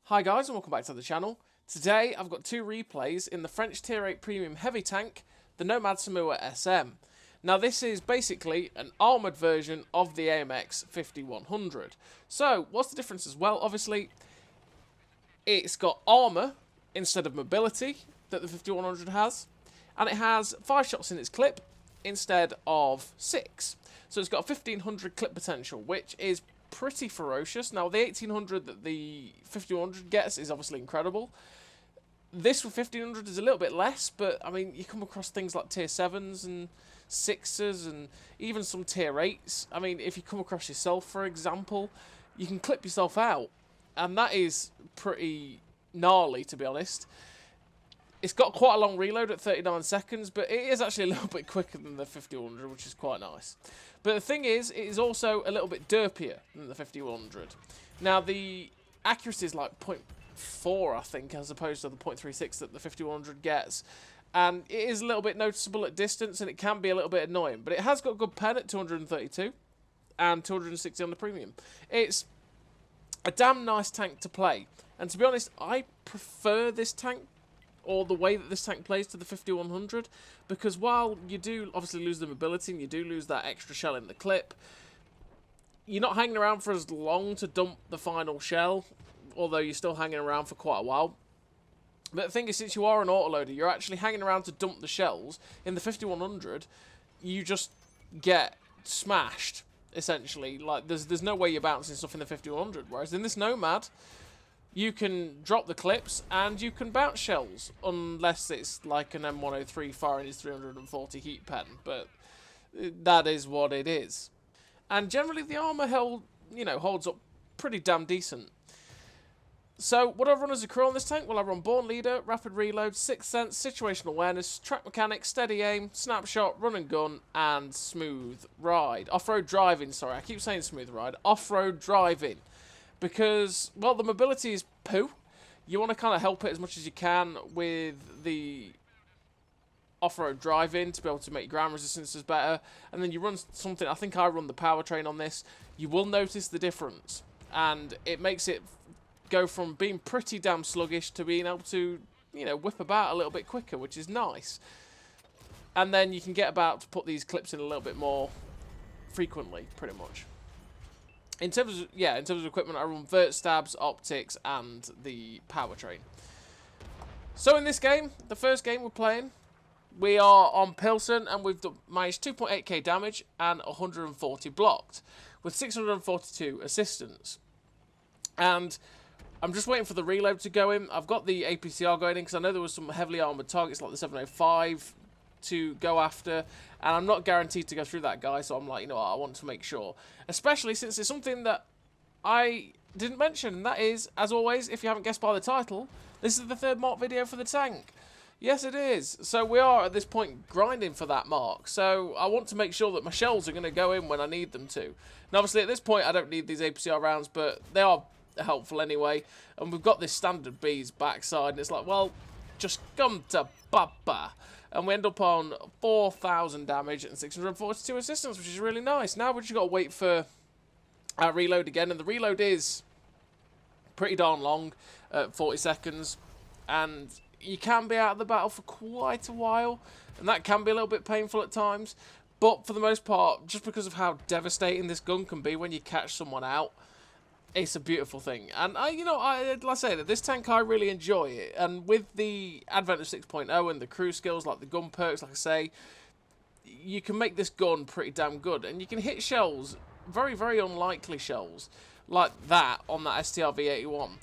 Hi guys and welcome back to the channel. Today I've got two replays in the French Tier 8 Premium Heavy Tank, the Nomad Somua SM. Now this is basically an armoured version of the AMX 5100. So what's the difference as well? Obviously it's got armour instead of mobility that the 5100 has, and it has 5 shots in its clip instead of 6. So it's got a 1500 clip potential, which is pretty ferocious. Now the 1800 that the 5100 gets is obviously incredible. This with 1500 is a little bit less, but I mean you come across things like tier 7s and 6s and even some tier 8s. I mean if you come across yourself, for example, you can clip yourself out, and that is pretty gnarly, to be honest. It's got quite a long reload at 39 seconds, but it is actually a little bit quicker than the 5100, which is quite nice. But the thing is, it is also a little bit derpier than the 5100. Now, the accuracy is like 0.4, I think, as opposed to the 0.36 that the 5100 gets. And it is a little bit noticeable at distance, and it can be a little bit annoying. But it has got good pen at 232 and 260 on the premium. It's a damn nice tank to play. And to be honest, I prefer this tank, or the way that this tank plays, to the 5100, because while you do obviously lose the mobility and you do lose that extra shell in the clip, you're not hanging around for as long to dump the final shell, although you're still hanging around for quite a while. But the thing is, since you are an autoloader, you're actually hanging around to dump the shells. In the 5100, you just get smashed, essentially. Like, there's no way you're bouncing stuff in the 5100, whereas in this Nomad, you can drop the clips and you can bounce shells, unless it's like an M103 firing his 340 heat pen, but that is what it is. And generally the armour holds up pretty damn decent. So what do I run as a crew on this tank? Well, I run Born Leader, Rapid Reload, Sixth Sense, Situational Awareness, Track Mechanics, Steady Aim, Snapshot, Run and Gun, and Smooth Ride. Off-road driving, sorry, I keep saying smooth ride. Off-road driving. Because, well, the mobility is poo. You want to kind of help it as much as you can with the off-road driving to be able to make ground resistances better. And then you run something, I think I run the powertrain on this. You will notice the difference. And it makes it go from being pretty damn sluggish to being able to, whip about a little bit quicker, which is nice. And then you can get about to put these clips in a little bit more frequently, pretty much. In terms of equipment, I run vert stabs, optics, and the powertrain. So in this game, the first game we're playing, we are on Pilsen, and we've managed 2.8k damage and 140 blocked, with 642 assistance. And I'm just waiting for the reload to go in. I've got the APCR going in, because I know there was some heavily armoured targets like the 705 to go after, and I'm not guaranteed to go through that guy, so I'm like, I want to make sure, especially since it's something that I didn't mention, and that is, as always, if you haven't guessed by the title, this is the third mark video for the tank. Yes, it is. So we are at this point grinding for that mark, so I want to make sure that my shells are going to go in when I need them to. And obviously at this point I don't need these APCR rounds, but they are helpful anyway, and we've got this standard B's backside, and it's like, well, just come to Papa. And we end up on 4,000 damage and 642 assistance, which is really nice. Now we've just got to wait for our reload again, and the reload is pretty darn long, 40 seconds, and you can be out of the battle for quite a while, and that can be a little bit painful at times, but for the most part, just because of how devastating this gun can be when you catch someone out, it's a beautiful thing. And like I say, this tank, I really enjoy it. And with the advent of 6.0 and the crew skills, like the gun perks, like I say, you can make this gun pretty damn good. And you can hit shells, very, very unlikely shells, like that on that STR-V81,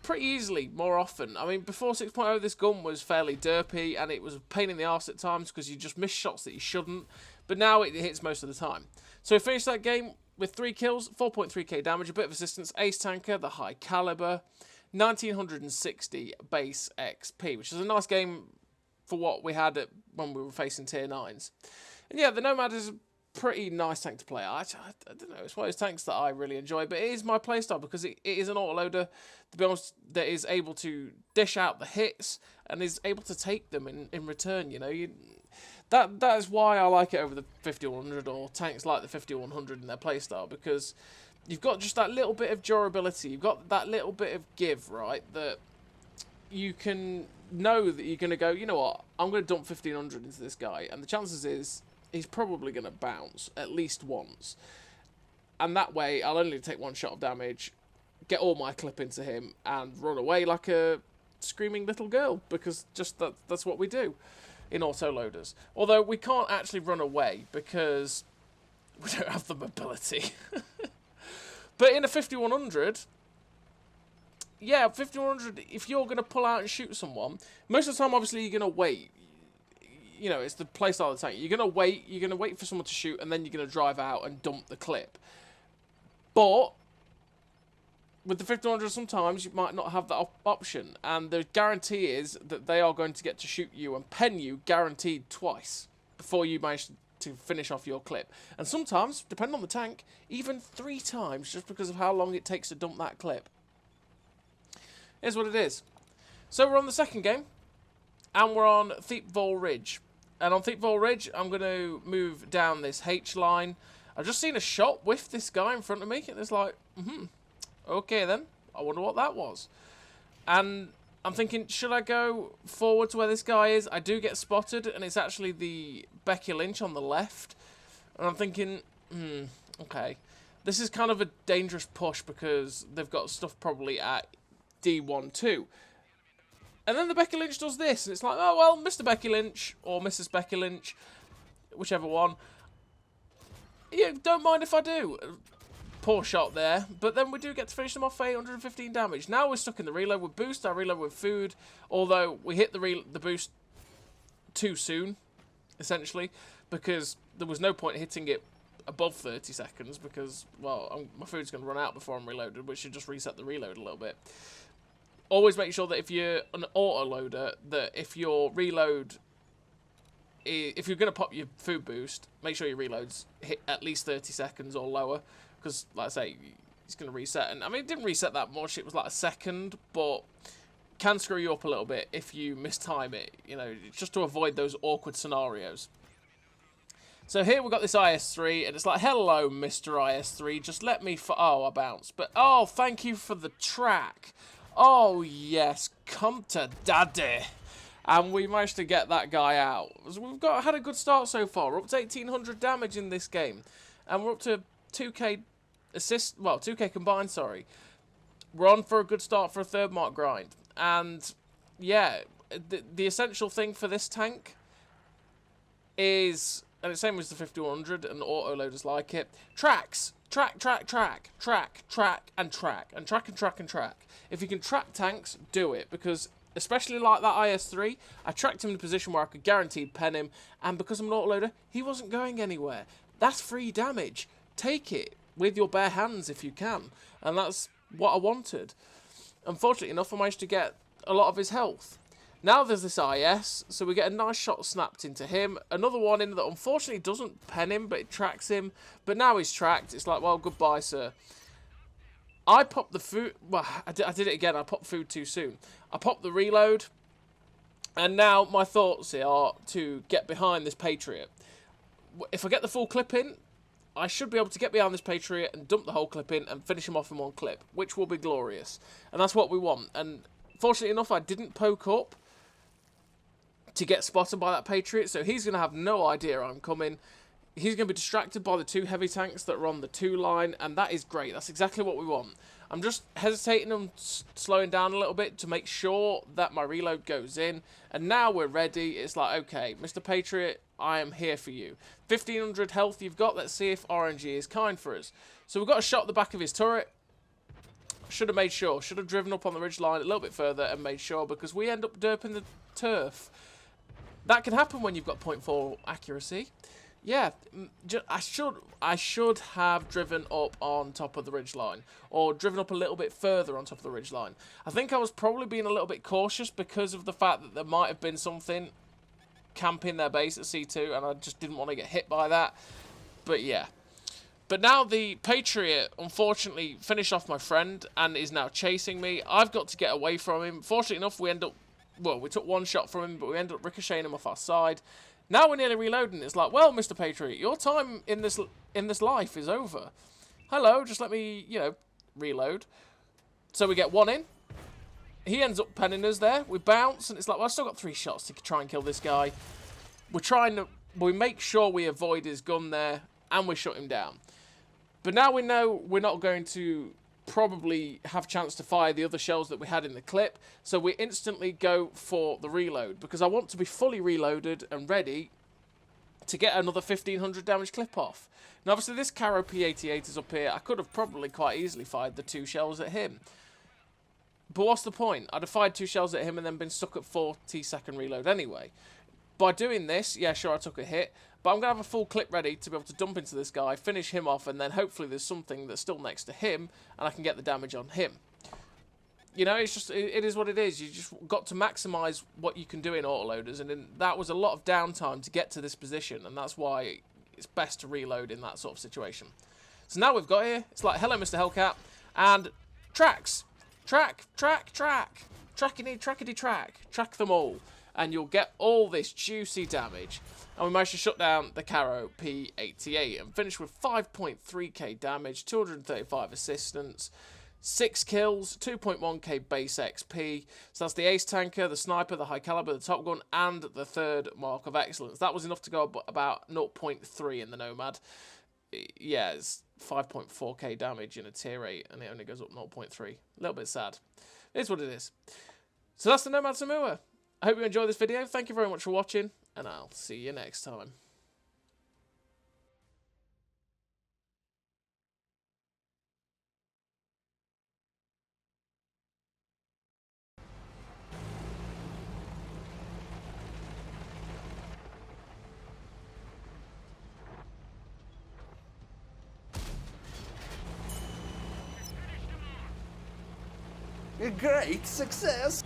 pretty easily, more often. I mean, before 6.0, this gun was fairly derpy, and it was a pain in the arse at times, because you just miss shots that you shouldn't. But now it hits most of the time. So we finished that game with 3 kills, 4.3k damage, a bit of assistance, ace tanker, the high caliber, 1960 base XP, which is a nice game for what we had when we were facing tier 9s. And yeah, the Nomad is a pretty nice tank to play. I don't know, it's one of those tanks that I really enjoy, but it is my playstyle because it is an autoloader, to be honest, that is able to dish out the hits and is able to take them in return, That is why I like it over the 5100 or tanks like the 5100 in their playstyle, because you've got just that little bit of durability. You've got that little bit of give, right? That you can know that you're going to go, you know what, I'm going to dump 1500 into this guy. And the chances is he's probably going to bounce at least once. And that way, I'll only take one shot of damage, get all my clip into him, and run away like a screaming little girl. Because just that's what we do in auto-loaders. Although we can't actually run away because we don't have the mobility. But in a 5100... yeah, 5100, if you're going to pull out and shoot someone, most of the time, obviously, you're going to wait. You know, it's the playstyle of the tank. You're going to wait for someone to shoot, and then you're going to drive out and dump the clip. But with the 5100, sometimes you might not have that option, and the guarantee is that they are going to get to shoot you and pen you guaranteed twice before you manage to finish off your clip. And sometimes, depending on the tank, even 3 times, just because of how long it takes to dump that clip. Here's what it is. So we're on the second game, and we're on Thiepval Ridge. And on Thiepval Ridge, I'm going to move down this H line. I've just seen a shot with this guy in front of me, and it's like, okay then, I wonder what that was. And I'm thinking, should I go forward to where this guy is? I do get spotted, and it's actually the Becky Lynch on the left. And I'm thinking, okay. This is kind of a dangerous push because they've got stuff probably at D1 too. And then the Becky Lynch does this, and it's like, oh well, Mr. Becky Lynch or Mrs. Becky Lynch, whichever one. Yeah, don't mind if I do. Poor shot there, but then we do get to finish them off for 815 damage. Now we're stuck in the reload with boost. I reload with food, although we hit the boost too soon, essentially, because there was no point hitting it above 30 seconds because, well, my food's going to run out before I'm reloaded, which should just reset the reload a little bit. Always make sure that if you're an auto-loader, that if your reload, if you're going to pop your food boost, make sure your reloads hit at least 30 seconds or lower, because, like I say, it's going to reset. And I mean, it didn't reset that much, it was like a second, but can screw you up a little bit if you mistime it, you know, just to avoid those awkward scenarios. So here we've got this IS-3, and it's like, hello, Mr. IS-3, just let me... oh, I bounced. But, oh, thank you for the track. Oh, yes, come to daddy. And we managed to get that guy out. So we've had a good start so far. We're up to 1,800 damage in this game. And we're up to 2k assist... well, 2k combined, sorry. We're on for a good start for a third mark grind. And, yeah, the essential thing for this tank is... and it's the same as the 5100 and auto-loaders like it. Tracks. Track, track, track. Track, track, and track. And track, and track, and track. If you can track tanks, do it. Because, especially like that IS-3, I tracked him in a position where I could guaranteed pen him. And because I'm an auto-loader, he wasn't going anywhere. That's free damage. Take it with your bare hands if you can. And that's what I wanted. Unfortunately enough, I managed to get a lot of his health. Now there's this IS, so we get a nice shot snapped into him. Another one in that unfortunately doesn't pen him, but it tracks him. But now he's tracked. It's like, well, goodbye, sir. I popped the food... well, I did it again. I popped food too soon. I popped the reload. And now my thoughts are to get behind this Patriot. If I get the full clip in, I should be able to get behind this Patriot and dump the whole clip in and finish him off in one clip, which will be glorious. And that's what we want. And fortunately enough, I didn't poke up to get spotted by that Patriot, so he's going to have no idea I'm coming. He's going to be distracted by the 2 heavy tanks that are on the 2 line, and that is great. That's exactly what we want. I'm just hesitating and slowing down a little bit to make sure that my reload goes in, and now we're ready. It's like, okay, Mr. Patriot, I am here for you. 1,500 health you've got. Let's see if RNG is kind for us. So we've got a shot at the back of his turret. Should have made sure. Should have driven up on the ridge line a little bit further and made sure, because we end up derping the turf. That can happen when you've got 0.4 accuracy. Yeah, I should have driven up on top of the ridgeline, or driven up a little bit further on top of the ridgeline. I think I was probably being a little bit cautious because of the fact that there might have been something camping their base at C2, and I just didn't want to get hit by that. But yeah. But now the Patriot, unfortunately, finished off my friend and is now chasing me. I've got to get away from him. Fortunately enough, we took one shot from him, but we ended up ricocheting him off our side. Now we're nearly reloading. It's like, well, Mr. Patriot, your time in this life is over. hello, just let me, you know, reload. So we get one in. He ends up penning us there. We bounce, and it's like, well, I've still got 3 shots to try and kill this guy. We're trying to... We make sure we avoid his gun there, and we shut him down. But now we know we're not going to probably have a chance to fire the other shells that we had in the clip, so we instantly go for the reload, because I want to be fully reloaded and ready to get another 1500 damage clip off. Now, obviously, this Caro P88 is up here. I could have probably quite easily fired the 2 shells at him. But what's the point? I'd have fired 2 shells at him and then been stuck at 40-second reload anyway. By doing this, yeah, sure, I took a hit, but I'm going to have a full clip ready to be able to dump into this guy, finish him off, and then hopefully there's something that's still next to him, and I can get the damage on him. You know, it's just, it is what it is. You just got to maximise what you can do in autoloaders, and that was a lot of downtime to get to this position, and that's why it's best to reload in that sort of situation. So now we've got here, it's like, hello, Mr. Hellcat, and tracks. Track, trackety track, track them all, and you'll get all this juicy damage. And we managed to shut down the Caro P88 and finish with 5.3k damage, 235 assistance, 6 kills, 2.1k base XP. So that's the ace tanker, the sniper, the high caliber, the top gun, and the 3rd mark of excellence. That was enough to go up about 0.3 in the Nomad. Yeah, it's 5.4k damage in a tier 8, and it only goes up 0.3. A little bit sad. It is what it is. So that's the Nomad Somua. I hope you enjoyed this video. Thank you very much for watching, and I'll see you next time. A great success!